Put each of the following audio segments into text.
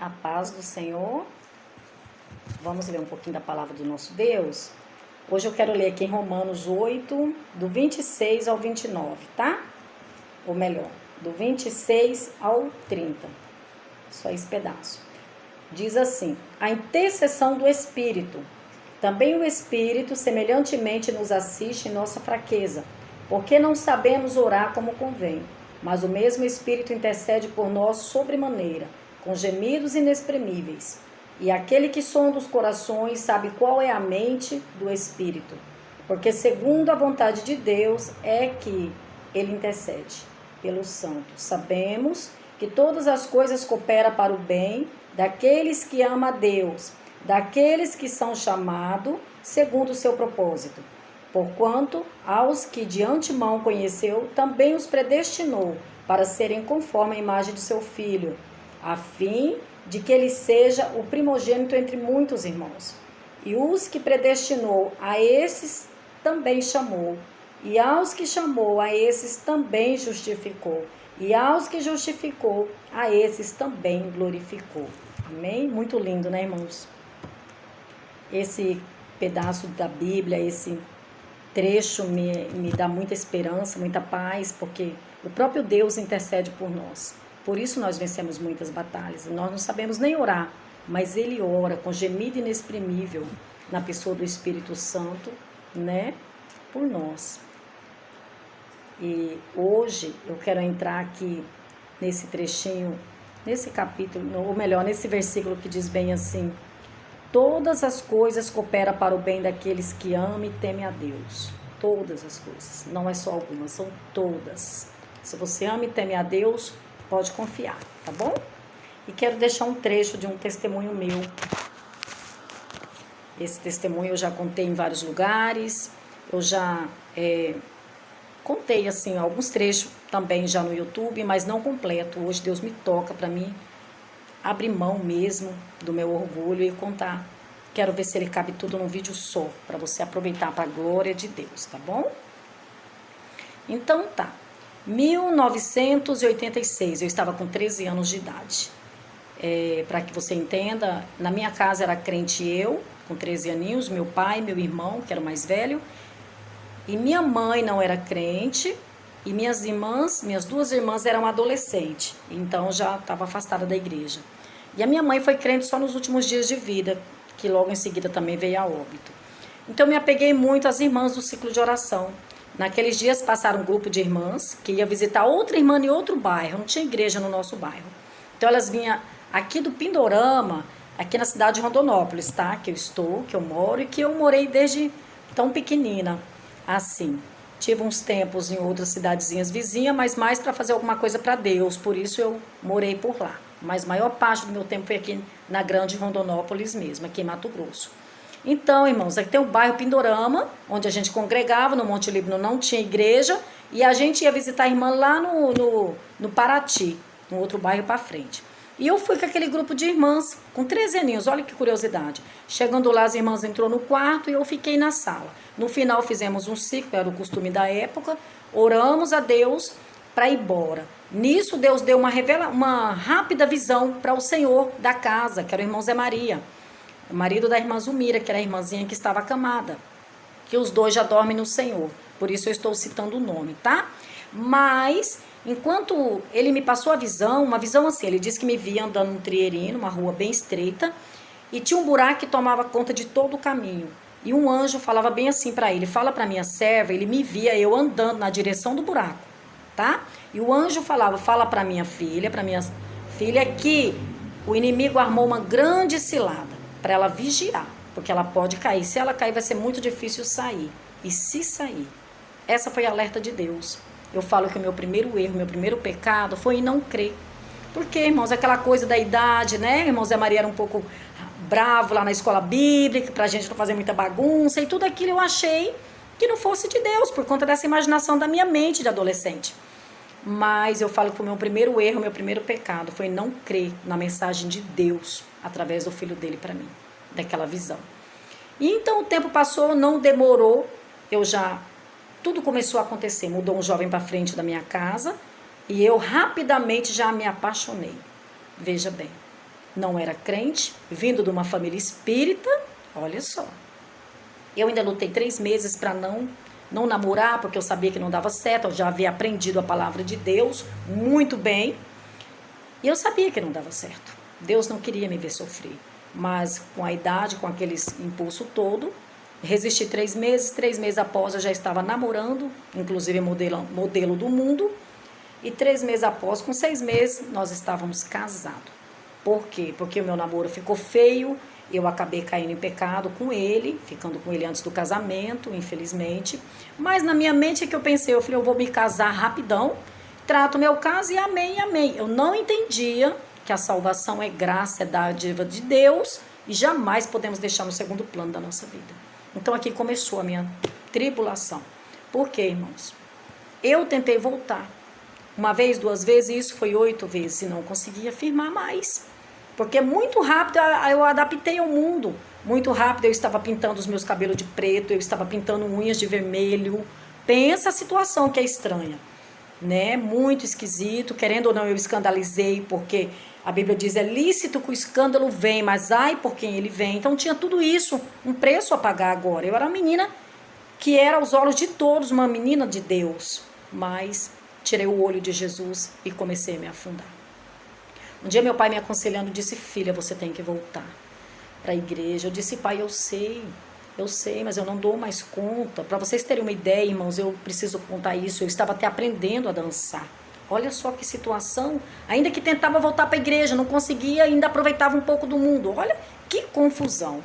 A paz do Senhor. Vamos ler um pouquinho da palavra do nosso Deus. Hoje eu quero ler aqui em Romanos 8, do 26 ao 29, tá? Ou melhor, do 26 ao 30. Só esse pedaço. Diz assim: a intercessão do Espírito. Também o Espírito semelhantemente nos assiste em nossa fraqueza, porque não sabemos orar como convém, mas o mesmo Espírito intercede por nós sobremaneira, com gemidos inexprimíveis. E aquele que sonda os corações sabe qual é a mente do Espírito, porque segundo a vontade de Deus é que ele intercede pelos santos. Sabemos que todas as coisas cooperam para o bem daqueles que amam a Deus, daqueles que são chamados segundo o seu propósito. Porquanto aos que de antemão conheceu, também os predestinou para serem conforme a imagem de seu Filho, a fim de que ele seja o primogênito entre muitos irmãos. E os que predestinou, a esses também chamou. E aos que chamou, a esses também justificou. E aos que justificou, a esses também glorificou. Amém? Muito lindo, né, irmãos? Esse pedaço da Bíblia, esse trecho me dá muita esperança, muita paz, porque o próprio Deus intercede por nós. Por isso nós vencemos muitas batalhas. Nós não sabemos nem orar, mas Ele ora com gemido inexprimível na pessoa do Espírito Santo, né, por nós. E hoje eu quero entrar aqui nesse trechinho, nesse capítulo, ou melhor, nesse versículo que diz bem assim: todas as coisas cooperam para o bem daqueles que amam e temem a Deus. Todas as coisas, não é só algumas, são todas. Se você ama e teme a Deus, pode confiar, tá bom? E quero deixar um trecho de um testemunho meu. Esse testemunho eu já contei em vários lugares, eu já contei assim alguns trechos também já no YouTube, mas não completo. Hoje Deus me toca para mim abrir mão mesmo do meu orgulho e contar. Quero ver se ele cabe tudo num vídeo só, para você aproveitar para a glória de Deus, tá bom? Então tá. 1986, eu estava com 13 anos de idade. Para que você entenda, na minha casa era crente eu, com 13 aninhos, meu pai, meu irmão, que era o mais velho, e minha mãe não era crente, e minhas duas irmãs eram adolescentes, então já estava afastada da igreja. E a minha mãe foi crente só nos últimos dias de vida, que logo em seguida também veio a óbito. Então eu me apeguei muito às irmãs do ciclo de oração. Naqueles dias passaram um grupo de irmãs que ia visitar outra irmã em outro bairro, não tinha igreja no nosso bairro. Então elas vinham aqui do Pindorama, aqui na cidade de Rondonópolis, tá? Que eu moro e que eu morei desde tão pequenina, assim. Tive uns tempos em outras cidadezinhas vizinhas, mas mais para fazer alguma coisa para Deus, por isso eu morei por lá. Mas a maior parte do meu tempo foi aqui na grande Rondonópolis mesmo, aqui em Mato Grosso. Então, irmãos, aqui tem o bairro Pindorama, onde a gente congregava, no Monte Líbano não tinha igreja, e a gente ia visitar a irmã lá no Paraty, no outro bairro para frente. E eu fui com aquele grupo de irmãs, com 13 aninhos, olha que curiosidade. Chegando lá, as irmãs entrou no quarto e eu fiquei na sala. No final fizemos um ciclo, era o costume da época, oramos a Deus para ir embora. Nisso Deus deu uma rápida visão para o senhor da casa, que era o irmão Zé Maria, o marido da irmã Zumira, que era a irmãzinha que estava acamada, que os dois já dormem no Senhor, por isso eu estou citando o nome, tá? Mas, enquanto ele me passou a visão, uma visão assim, ele disse que me via andando num trieirinho, numa rua bem estreita, e tinha um buraco que tomava conta de todo o caminho, e um anjo falava bem assim para ele: fala para minha serva. Ele me via eu andando na direção do buraco, tá? E o anjo falava: fala para minha filha que o inimigo armou uma grande cilada para ela vigiar, porque ela pode cair. Se ela cair, vai ser muito difícil sair. E se sair? Essa foi a alerta de Deus. Eu falo que o meu primeiro erro, meu primeiro pecado foi em não crer. Porque, irmãos, aquela coisa da idade, né? Irmão Zé Maria era um pouco bravo lá na escola bíblica, pra gente não fazer muita bagunça, e tudo aquilo eu achei que não fosse de Deus, por conta dessa imaginação da minha mente de adolescente. Mas eu falo que o meu primeiro erro, meu primeiro pecado foi não crer na mensagem de Deus através do Filho dele para mim, daquela visão. E então o tempo passou, não demorou, tudo começou a acontecer. Mudou um jovem para frente da minha casa e eu rapidamente já me apaixonei. Veja bem, não era crente, vindo de uma família espírita, olha só. Eu ainda lutei 3 meses para não namorar, porque eu sabia que não dava certo, eu já havia aprendido a palavra de Deus muito bem, e eu sabia que não dava certo. Deus não queria me ver sofrer, mas com a idade, com aquele impulso todo, resisti 3 meses, 3 meses após eu já estava namorando, inclusive modelo do mundo, e 3 meses após, com 6 meses, nós estávamos casados. Por quê? Porque o meu namoro ficou feio, eu acabei caindo em pecado com ele, ficando com ele antes do casamento, infelizmente. Mas na minha mente é que eu pensei, eu falei, eu vou me casar rapidão, trato meu caso e amém, amém. Eu não entendia que a salvação é graça, é dádiva de Deus e jamais podemos deixar no segundo plano da nossa vida. Então aqui começou a minha tribulação. Por quê, irmãos? Eu tentei voltar. 1 vez, 2 vezes, e isso foi 8 vezes, e não conseguia firmar mais. Porque muito rápido eu adaptei ao mundo. Muito rápido eu estava pintando os meus cabelos de preto, eu estava pintando unhas de vermelho. Pensa a situação que é estranha, né? Muito esquisito. Querendo ou não, eu escandalizei, porque a Bíblia diz, é lícito que o escândalo vem, mas ai por quem ele vem. Então tinha tudo isso, um preço a pagar agora. Eu era uma menina que era aos olhos de todos uma menina de Deus, mas tirei o olho de Jesus e comecei a me afundar. Um dia meu pai me aconselhando disse, filha, você tem que voltar para a igreja. Eu disse, pai, eu sei, mas eu não dou mais conta. Para vocês terem uma ideia, irmãos, eu preciso contar isso, eu estava até aprendendo a dançar. Olha só que situação, ainda que tentava voltar para a igreja, não conseguia, ainda aproveitava um pouco do mundo. Olha que confusão.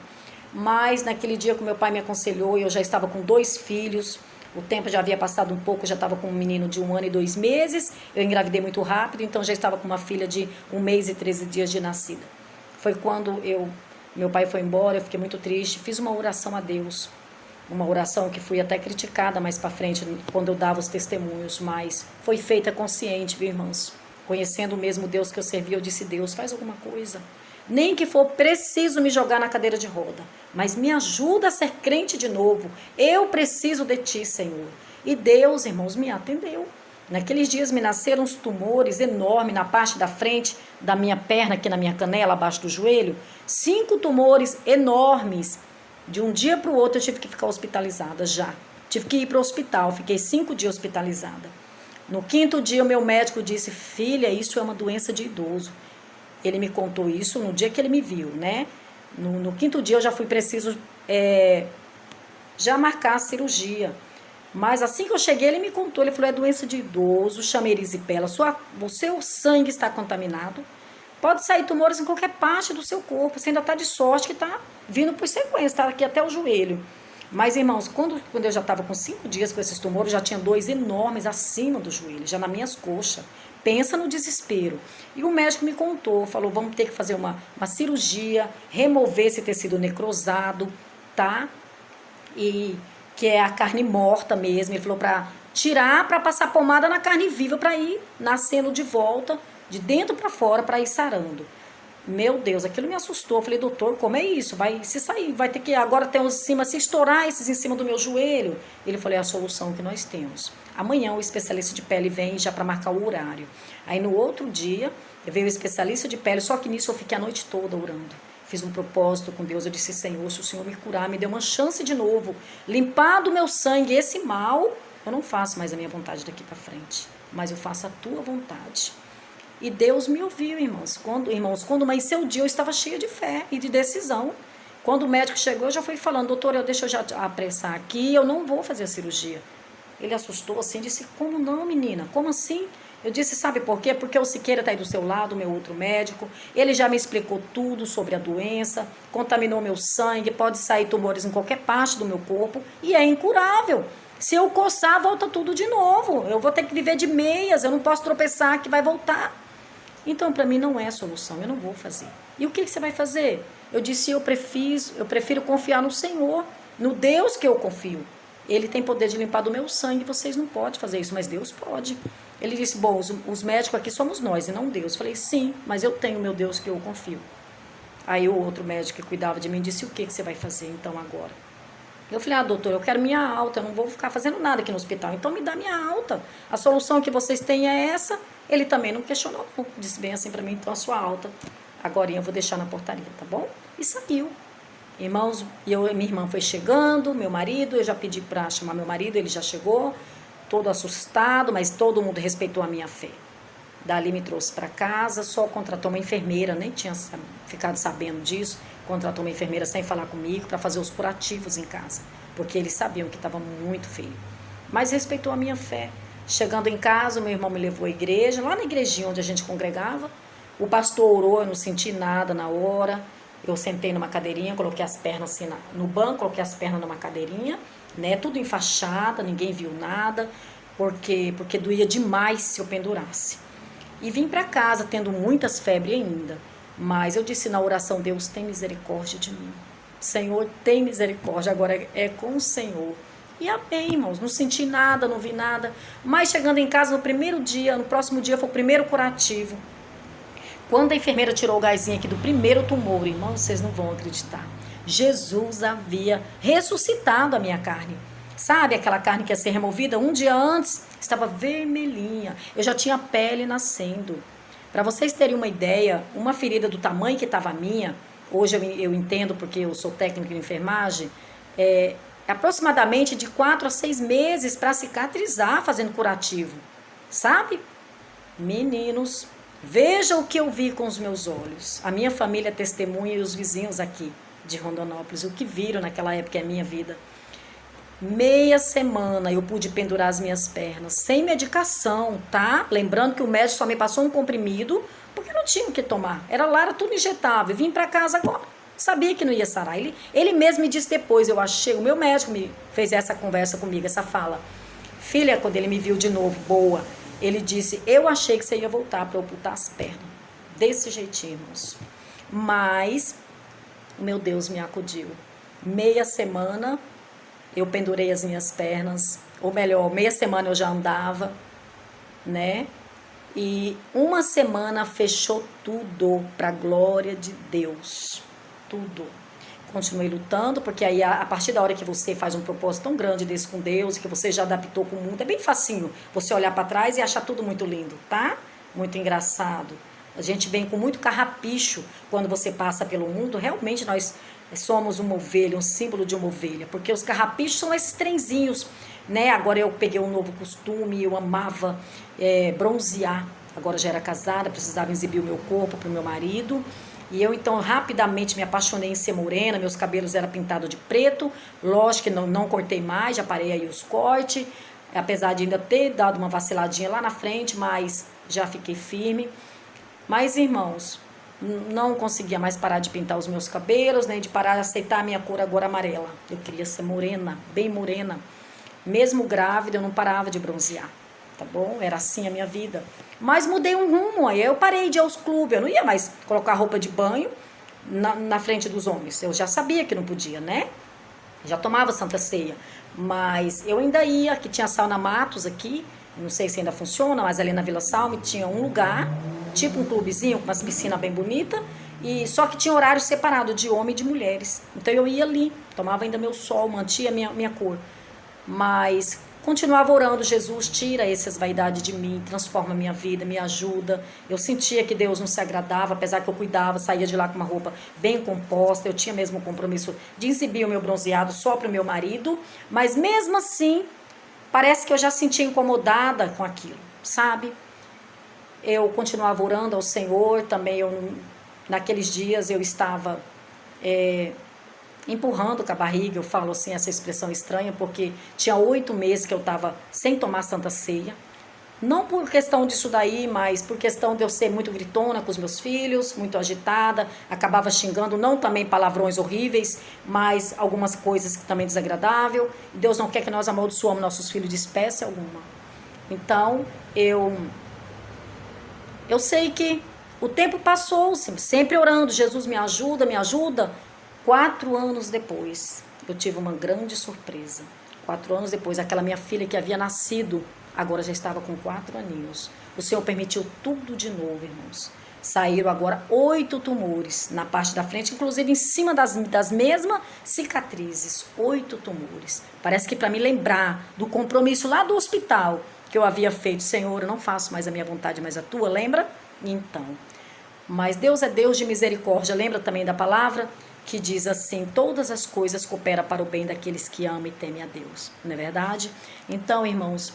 Mas naquele dia que meu pai me aconselhou, eu já estava com 2 filhos, o tempo já havia passado um pouco, já estava com um menino de 1 ano e 2 meses, eu engravidei muito rápido, então já estava com uma filha de 1 mês e 13 dias de nascida. Foi quando meu pai foi embora, eu fiquei muito triste, fiz uma oração a Deus, uma oração que fui até criticada mais para frente, quando eu dava os testemunhos, mas foi feita consciente, viu, irmãos? Conhecendo o mesmo Deus que eu servia, eu disse, Deus, faz alguma coisa. Nem que for preciso me jogar na cadeira de roda, mas me ajuda a ser crente de novo. Eu preciso de ti, Senhor. E Deus, irmãos, me atendeu. Naqueles dias me nasceram uns tumores enormes na parte da frente da minha perna, aqui na minha canela, abaixo do joelho. 5 tumores enormes. De um dia para o outro eu tive que ficar hospitalizada já. Tive que ir para o hospital, fiquei 5 dias hospitalizada. No 5º dia o meu médico disse, filha, isso é uma doença de idoso. Ele me contou isso no dia que ele me viu, né? No 5º dia eu já fui preciso já marcar a cirurgia. Mas assim que eu cheguei, ele me contou, ele falou, é doença de idoso, chama erisipela, o seu sangue está contaminado, pode sair tumores em qualquer parte do seu corpo, você ainda está de sorte que está vindo por sequência, está aqui até o joelho. Mas, irmãos, quando eu já estava com 5 dias com esses tumores, já tinha 2 enormes acima do joelho, já nas minhas coxas. Pensa no desespero. E o médico me contou, falou, vamos ter que fazer uma cirurgia, remover esse tecido necrosado, tá? E que é a carne morta mesmo. Ele falou para tirar, para passar pomada na carne viva, para ir nascendo de volta, de dentro para fora, para ir sarando. Meu Deus, aquilo me assustou. Eu falei, doutor, como é isso? Vai se sair, vai ter que agora ter uns em cima, se estourar esses em cima do meu joelho. Ele falou, é a solução que nós temos. Amanhã o especialista de pele vem já para marcar o horário. Aí no outro dia veio o especialista de pele, só que nisso eu fiquei a noite toda orando. Fiz um propósito com Deus, eu disse, Senhor, se o Senhor me curar, me dê uma chance de novo, limpar do meu sangue esse mal, eu não faço mais a minha vontade daqui para frente, mas eu faço a tua vontade. E Deus me ouviu, irmãos. Quando amanheceu o dia, eu estava cheia de fé e de decisão. Quando o médico chegou, eu já fui falando, doutor, deixa eu já apressar aqui, eu não vou fazer a cirurgia. Ele assustou assim, disse, como não, menina? Como assim? Eu disse, sabe por quê? Porque o Siqueira está aí do seu lado, meu outro médico. Ele já me explicou tudo sobre a doença, contaminou meu sangue, pode sair tumores em qualquer parte do meu corpo e é incurável. Se eu coçar, volta tudo de novo. Eu vou ter que viver de meias, eu não posso tropeçar que vai voltar. Então, para mim, não é a solução, eu não vou fazer. E o que você vai fazer? Eu disse, eu prefiro confiar no Senhor, no Deus que eu confio. Ele tem poder de limpar do meu sangue, vocês não podem fazer isso, mas Deus pode. Ele disse, bom, os médicos aqui somos nós e não Deus. Eu falei, sim, mas eu tenho meu Deus que eu confio. Aí o outro médico que cuidava de mim disse, o que você vai fazer então agora? Eu falei, doutor, eu quero minha alta, eu não vou ficar fazendo nada aqui no hospital, então me dá minha alta. A solução que vocês têm é essa. Ele também não questionou, não. Disse bem assim para mim, então a sua alta agorinha eu vou deixar na portaria, tá bom? E saiu. Irmãos, minha irmã foi chegando, meu marido, eu já pedi para chamar meu marido, ele já chegou, todo assustado, mas todo mundo respeitou a minha fé. Dali me trouxe para casa, só contratou uma enfermeira, nem tinha ficado sabendo disso, contratou uma enfermeira sem falar comigo para fazer os curativos em casa, porque eles sabiam que estava muito feio. Mas respeitou a minha fé. Chegando em casa, meu irmão me levou à igreja, lá na igrejinha onde a gente congregava. O pastor orou, eu não senti nada na hora. Eu sentei numa cadeirinha, coloquei as pernas assim no banco, coloquei as pernas numa cadeirinha, né? Tudo enfaixada, ninguém viu nada, porque doía demais se eu pendurasse. E vim para casa tendo muitas febres ainda. Mas eu disse na oração, Deus, tem misericórdia de mim. Senhor, tem misericórdia, agora é com o Senhor. E amém, irmãos, não senti nada, não vi nada. Mas chegando em casa no primeiro dia, no próximo dia foi o primeiro curativo. Quando a enfermeira tirou o gásinho aqui do primeiro tumor, irmãos, vocês não vão acreditar. Jesus havia ressuscitado a minha carne. Sabe aquela carne que ia ser removida? Um dia antes, estava vermelhinha. Eu já tinha pele nascendo. Para vocês terem uma ideia, uma ferida do tamanho que estava a minha, hoje eu entendo porque eu sou técnico de enfermagem, aproximadamente de 4 a 6 meses para cicatrizar fazendo curativo. Sabe? Meninos, veja o que eu vi com os meus olhos. A minha família testemunha e os vizinhos aqui de Rondonópolis, o que viram naquela época é a minha vida. Meia semana eu pude pendurar as minhas pernas, sem medicação, tá? Lembrando que o médico só me passou um comprimido, porque não tinha o que tomar. Era tudo injetável. Vim para casa agora. Sabia que não ia sarar. Ele mesmo me disse depois, eu achei, o meu médico me fez essa conversa comigo, essa fala. Filha, quando ele me viu de novo, boa, ele disse, eu achei que você ia voltar para eu botar as pernas. Desse jeitinho, irmãos. Mas, meu Deus me acudiu. Meia semana eu pendurei as minhas pernas, ou melhor, meia semana eu já andava, né? E uma semana fechou tudo para a glória de Deus. Tudo. Continuei lutando, porque aí a partir da hora que você faz um propósito tão grande desse com Deus, que você já adaptou com o mundo, é bem facinho você olhar para trás e achar tudo muito lindo, tá? Muito engraçado. A gente vem com muito carrapicho quando você passa pelo mundo. Realmente nós somos uma ovelha, um símbolo de uma ovelha, porque os carrapichos são esses trenzinhos, né? Agora eu peguei um novo costume, eu amava bronzear. Agora já era casada, precisava exibir o meu corpo para o meu marido. E eu então rapidamente me apaixonei em ser morena, meus cabelos eram pintados de preto, lógico que não cortei mais, já parei aí os cortes, apesar de ainda ter dado uma vaciladinha lá na frente, mas já fiquei firme. Mas, irmãos, não conseguia mais parar de pintar os meus cabelos, nem de parar de aceitar a minha cor agora amarela. Eu queria ser morena, bem morena. Mesmo grávida, eu não parava de bronzear, tá bom? Era assim a minha vida. Mas mudei um rumo, aí eu parei de ir aos clubes, eu não ia mais colocar roupa de banho na frente dos homens. Eu já sabia que não podia, né? Já tomava Santa Ceia. Mas eu ainda ia, que tinha sauna Matos aqui, não sei se ainda funciona, mas ali na Vila Salme tinha um lugar, tipo um clubezinho com umas piscinas bem bonitas, e só que tinha horário separado de homem e de mulheres. Então eu ia ali, tomava ainda meu sol, mantinha minha cor. Mas continuava orando, Jesus, tira essas vaidades de mim, transforma minha vida, me ajuda. Eu sentia que Deus não se agradava, apesar que eu cuidava, saía de lá com uma roupa bem composta, eu tinha mesmo o compromisso de exibir o meu bronzeado só para o meu marido, mas mesmo assim, parece que eu já sentia incomodada com aquilo, sabe? Eu continuava orando ao Senhor, também naqueles dias eu estava empurrando com a barriga, eu falo assim, essa expressão estranha, porque tinha 8 meses que eu estava sem tomar Santa Ceia, não por questão disso daí, mas por questão de eu ser muito gritona com os meus filhos, muito agitada, acabava xingando, não também palavrões horríveis, mas algumas coisas que também desagradável. Deus não quer que nós amaldiçoamos nossos filhos de espécie alguma. Então, eu sei que o tempo passou, sempre orando, Jesus me ajuda, me ajuda. 4 anos depois, eu tive uma grande surpresa. 4 anos depois, aquela minha filha que havia nascido, agora já estava com 4 aninhos. O Senhor permitiu tudo de novo, irmãos. Saíram agora 8 tumores na parte da frente, inclusive em cima das mesmas cicatrizes. 8 tumores. Parece que para me lembrar do compromisso lá do hospital que eu havia feito. Senhor, eu não faço mais a minha vontade, mas a tua, lembra? Então, Mas Deus é Deus de misericórdia. Lembra também da palavra que diz assim: todas as coisas cooperam para o bem daqueles que amam e temem a Deus. Não é verdade? Então, irmãos,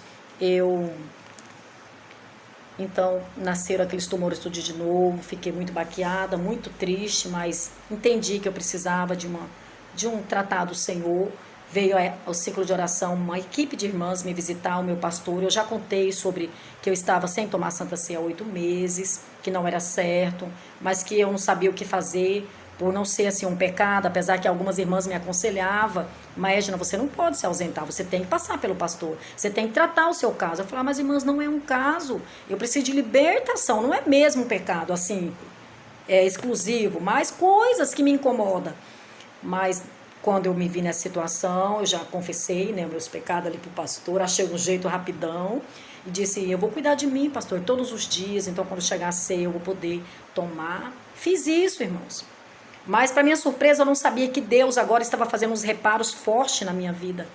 Então, nasceram aqueles tumores tudo de novo, fiquei muito baqueada, muito triste, mas entendi que eu precisava de um tratado do Senhor. Veio ao ciclo de oração uma equipe de irmãs me visitar, o meu pastor. Eu já contei sobre que eu estava sem tomar Santa Ceia há 8 meses, que não era certo, mas que eu não sabia o que fazer, por não ser assim um pecado, apesar que algumas irmãs me aconselhavam: mas Edna, você não pode se ausentar, você tem que passar pelo pastor, você tem que tratar o seu caso. Eu falei: mas irmãs, não é um caso, eu preciso de libertação, não é mesmo um pecado assim, exclusivo, mas coisas que me incomodam. Mas quando eu me vi nessa situação, eu já confessei, né, meus pecados ali pro pastor, achei um jeito rapidão e disse: eu vou cuidar de mim, pastor, todos os dias, então quando chegar a ceia eu vou poder tomar. Fiz isso, irmãos. Mas, para minha surpresa, eu não sabia que Deus agora estava fazendo uns reparos fortes na minha vida.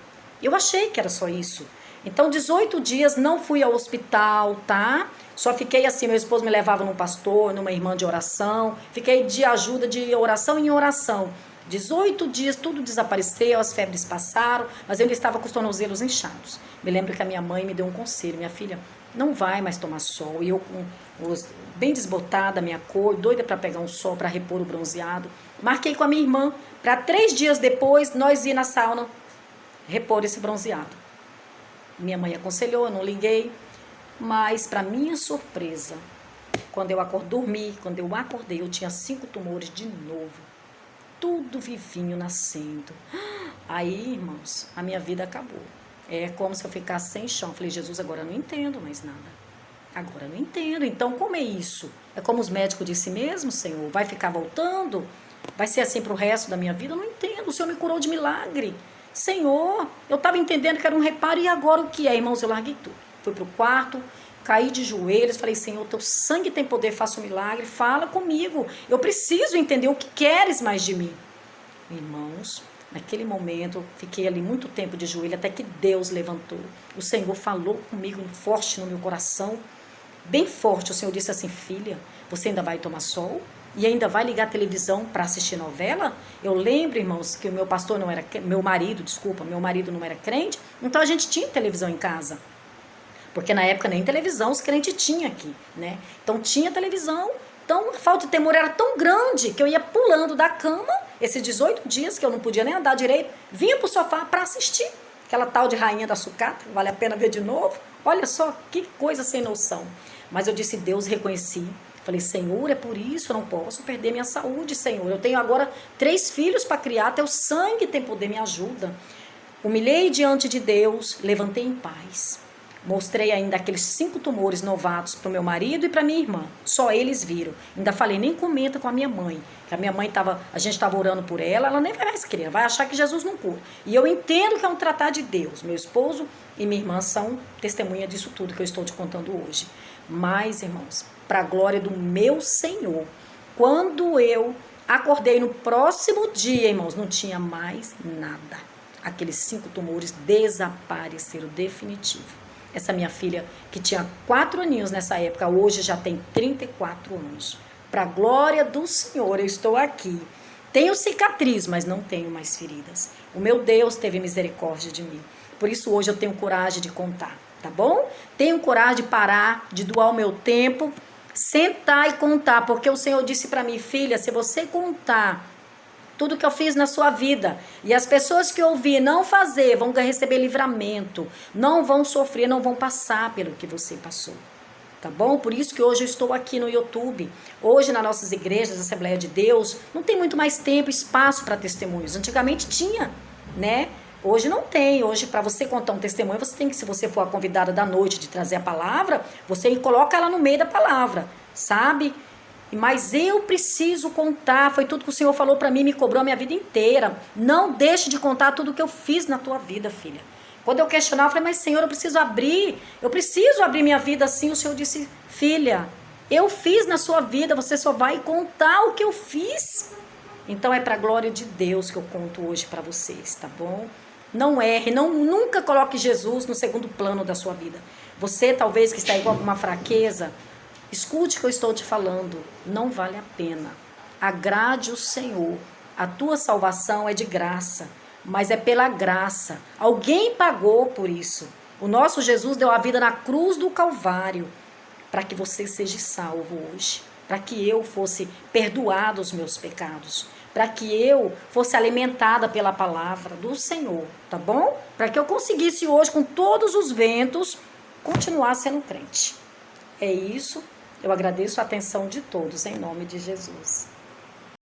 Eu achei que era só isso. Então, 18 dias não fui ao hospital, tá? Só fiquei assim, meu esposo me levava num pastor, numa irmã de oração. Fiquei de ajuda de oração em oração. 18 dias, tudo desapareceu, as febres passaram, mas eu ainda estava com os tornozelos inchados. Me lembro que a minha mãe me deu um conselho: minha filha, não vai mais tomar sol. E eu bem desbotada, minha cor, doida para pegar um sol, para repor o bronzeado. Marquei com a minha irmã, para 3 dias depois, nós ir na sauna repor esse bronzeado. Minha mãe aconselhou, eu não liguei, mas para minha surpresa, quando eu acordei, eu tinha 5 tumores de novo. Tudo vivinho nascendo. Aí, irmãos, a minha vida acabou. É como se eu ficasse sem chão. Falei: Jesus, agora eu não entendo mais nada. Agora eu não entendo. Então, como é isso? É como os médicos disseram mesmo, Senhor? Vai ficar voltando? Vai ser assim pro resto da minha vida? Eu não entendo. O Senhor me curou de milagre. Senhor, eu estava entendendo que era um reparo. E agora o que é, irmãos? Eu larguei tudo. Fui pro quarto, caí de joelhos, falei: Senhor, teu sangue tem poder, faça um milagre, fala comigo. Eu preciso entender o que queres mais de mim. Irmãos, naquele momento, fiquei ali muito tempo de joelho, até que Deus levantou. O Senhor falou comigo forte no meu coração, bem forte. O Senhor disse assim: filha, você ainda vai tomar sol? E ainda vai ligar a televisão para assistir novela? Eu lembro, irmãos, que o meu pastor não era, meu marido não era crente, então a gente tinha televisão em casa. Porque na época nem televisão os crentes tinham aqui, né? Então tinha televisão, então a falta de temor era tão grande que eu ia pulando da cama, esses 18 dias que eu não podia nem andar direito, vinha pro sofá para assistir aquela tal de Rainha da Sucata, vale a pena ver de novo. Olha só que coisa sem noção. Mas eu disse: Deus, reconheci. Falei: Senhor, é por isso, eu não posso perder minha saúde, Senhor. Eu tenho agora 3 filhos para criar, teu sangue tem poder, me ajuda. Humilhei diante de Deus, levantei em paz. Mostrei ainda aqueles 5 tumores novatos para o meu marido e para minha irmã. Só eles viram. Ainda falei: nem comenta com a minha mãe. Que a minha mãe a gente estava orando por ela, ela nem vai mais crer, vai achar que Jesus não cura. E eu entendo que é um tratar de Deus. Meu esposo e minha irmã são testemunha disso tudo que eu estou te contando hoje. Mas, irmãos, para a glória do meu Senhor, quando eu acordei no próximo dia, irmãos, não tinha mais nada. Aqueles 5 tumores desapareceram definitivo. Essa minha filha, que tinha 4 aninhos nessa época, hoje já tem 34 anos. Para a glória do Senhor, eu estou aqui. Tenho cicatriz, mas não tenho mais feridas. O meu Deus teve misericórdia de mim. Por isso hoje eu tenho coragem de contar, tá bom? Tenho coragem de parar, de doar o meu tempo, sentar e contar, porque o Senhor disse para mim: filha, se você contar tudo que eu fiz na sua vida, e as pessoas que ouvir não fazer, vão receber livramento, não vão sofrer, não vão passar pelo que você passou, tá bom? Por isso que hoje eu estou aqui no YouTube. Hoje nas nossas igrejas, Assembleia de Deus, não tem muito mais tempo, espaço para testemunhos. Antigamente tinha, né? Hoje não tem. Hoje, para você contar um testemunho, você tem que, se você for a convidada da noite de trazer a palavra, você coloca ela no meio da palavra, sabe? Mas eu preciso contar, foi tudo que o Senhor falou para mim, me cobrou a minha vida inteira. Não deixe de contar tudo que eu fiz na tua vida, filha. Quando eu questionava, eu falei: mas Senhor, eu preciso abrir minha vida assim. O Senhor disse: filha, eu fiz na sua vida, você só vai contar o que eu fiz. Então é para a glória de Deus que eu conto hoje para vocês, tá bom? Não erre, nunca coloque Jesus no segundo plano da sua vida. Você talvez que está aí com alguma fraqueza, Escute o que eu estou te falando, não vale a pena. Agrade o Senhor. A tua salvação é de graça, mas é pela graça. Alguém pagou por isso. O nosso Jesus deu a vida na cruz do Calvário para que você seja salvo hoje, para que eu fosse perdoado os meus pecados, para que eu fosse alimentada pela palavra do Senhor, tá bom? Para que eu conseguisse hoje, com todos os ventos, continuar sendo crente. É isso. Eu agradeço a atenção de todos, em nome de Jesus.